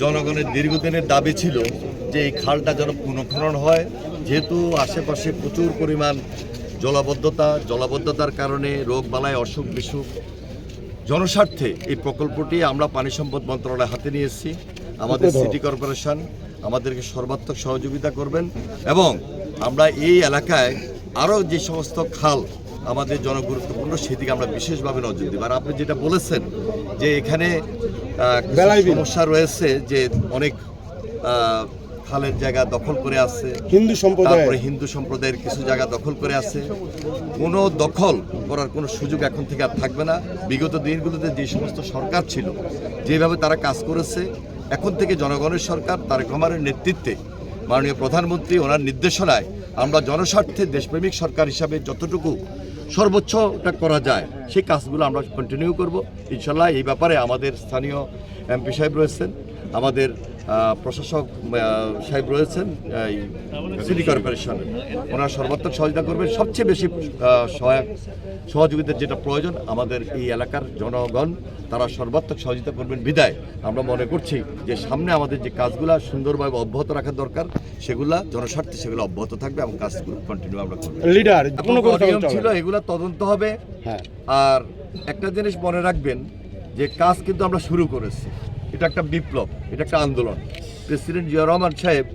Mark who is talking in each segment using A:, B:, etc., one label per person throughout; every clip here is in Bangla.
A: জনগণের দীর্ঘদিনের দাবি ছিল যে এই খালটা যেন পুনঃখনন হয়, যেহেতু আশেপাশে প্রচুর পরিমাণ জলাবদ্ধতার কারণে রোগবালাই অসুখ বিসুখ। জনস্বার্থে এই প্রকল্পটি আমরা পানি সম্পদ মন্ত্রণালয়ের হাতে নিয়ে এসেছি। আমাদের সিটি কর্পোরেশন আমাদেরকে সর্বাত্মক সহযোগিতা করবেন এবং আমরা এই এলাকায় আরও যে সমস্ত খাল আমাদের জনগুরুত্বপূর্ণ সেদিকে আমরা বিশেষভাবে নজর দিব। আর আপনি যেটা বলেছেন যে এখানে সমস্যা রয়েছে যে অনেক খালের জায়গা দখল করে আছে তারপরে হিন্দু সম্প্রদায়ের কিছু জায়গা দখল করে আছে। কোনো দখল করার কোনো সুযোগ এখন থেকে আর থাকবে না। বিগত দিনগুলোতে যে সমস্ত সরকার ছিল যেভাবে তারা কাজ করেছে, এখন থেকে জনগণের সরকার তারেক রহমানের নেতৃত্বে মাননীয় প্রধানমন্ত্রী ওনার নির্দেশনায় আমরা জনস্বার্থে দেশপ্রেমিক সরকার হিসাবে যতটুকু সর্বোচ্চটা করা যায় সেই কাজগুলো আমরা কন্টিনিউ করব ইনশাল্লাহ। এই ব্যাপারে আমাদের স্থানীয় এমপি সাহেব রয়েছেন, আমাদের প্রশাসক সাহেব রয়েছেন, এই সিটি কর্পোরেশন, ওনারা সর্বাত্মক সহযোগিতা করবেন। সবচেয়ে বেশি সহযোগিতার যেটা প্রয়োজন আমাদের এই এলাকার জনগণ, তারা সর্বাত্মক সহযোগিতা করবেন বিদায় আমরা মনে করছি যে সামনে আমাদের যে কাজগুলো সুন্দরভাবে অব্যাহত রাখা দরকার সেগুলা জনস্বার্থে সেগুলো অব্যাহত থাকবে এবং কাজগুলো কন্টিনিউ আমরা করব।
B: লিডার
A: ছিল এগুলো তদন্ত হবে। আর একটা জিনিস মনে রাখবেন যে কাজ কিন্তু আমরা শুরু করেছি, এটা একটা বিপ্লব, এটা একটা আন্দোলন। প্রেসিডেন্ট জিয়া রহমান সাহেব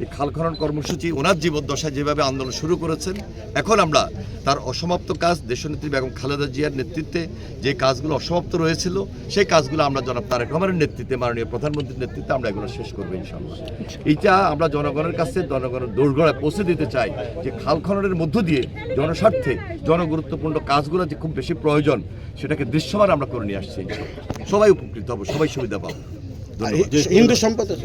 A: এই খাল খনন কর্মসূচি ওনার জীবদ্দশায় যেভাবে আন্দোলন শুরু করেছেন, এখন আমরা তার অসমাপ্ত কাজ দেশনেত্রী বেগম খালেদা জিয়ার নেতৃত্বে যে কাজগুলো অসমাপ্ত রয়েছিল সেই কাজগুলো আমরা জনাব তারেক রহমানের নেতৃত্বে মাননীয় প্রধানমন্ত্রীর নেতৃত্বে আমরা এগুলো শেষ করবো ইনশাআল্লাহ। এইটা আমরা জনগণের কাছে জনগণের দোরগোড়ায় পৌঁছে দিতে চাই যে খাল খননের মধ্য দিয়ে জনস্বার্থে জনগুরুত্বপূর্ণ কাজগুলো যে খুব বেশি প্রয়োজন সেটাকে দৃশ্যমান আমরা করে নিয়ে আসছি। সবাই উপকৃত হবো, সবাই সুবিধা পাবো।
B: হিন্দু সম্প্রদায়